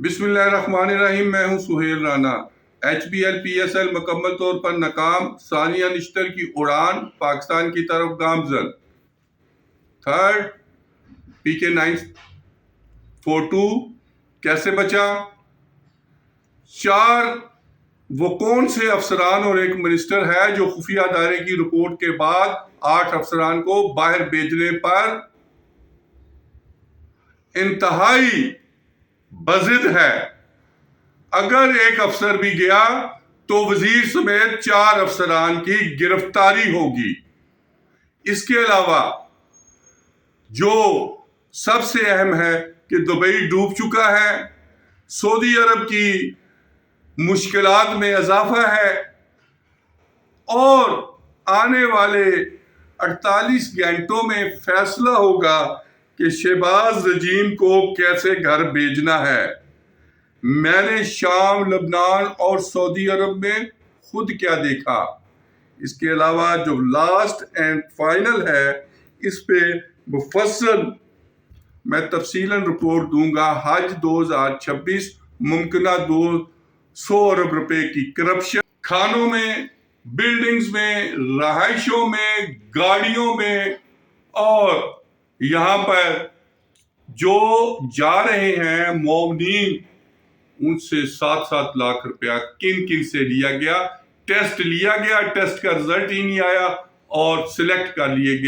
بسم اللہ الرحمن الرحیم۔ میں ہوں سہیل رانا۔ HBL-PSL مکمل طور پر ناکام، ثانیہ نشتر کی اڑان پاکستان کی طرف گامزن۔ تھرڈ PK-942 کیسے بچا؟ 4 وہ کون سے افسران اور ایک منسٹر ہے جو خفیہ ادارے کی رپورٹ کے بعد 8 افسران کو باہر بھیجنے پر انتہائی بضد ہے؟ اگر ایک افسر بھی گیا تو وزیر سمیت 4 افسران کی گرفتاری ہوگی۔ اس کے علاوہ جو سب سے اہم ہے کہ دبئی ڈوب چکا ہے، سعودی عرب کی مشکلات میں اضافہ ہے اور آنے والے 48 گھنٹوں میں فیصلہ ہوگا کہ شہباز رجیم کو کیسے گھر بھیجنا ہے۔ میں نے شام، لبنان اور سعودی عرب میں خود کیا دیکھا۔ اس کے علاوہ جو لاسٹ اینڈ فائنل ہے، اس پہ مفصل میں تفصیلاً رپورٹ دوں گا۔ حج 2026 ممکنہ 200 ارب روپے کی کرپشن، کھانوں میں، بلڈنگز میں، رہائشوں میں، گاڑیوں میں، اور یہاں پر جو جا رہے ہیں معاونین، ان سے 7-7 لاکھ روپیہ کن کن سے لیا گیا۔ ٹیسٹ لیا گیا، ٹیسٹ کا رزلٹ ہی نہیں آیا اور سلیکٹ کر لیے گئے۔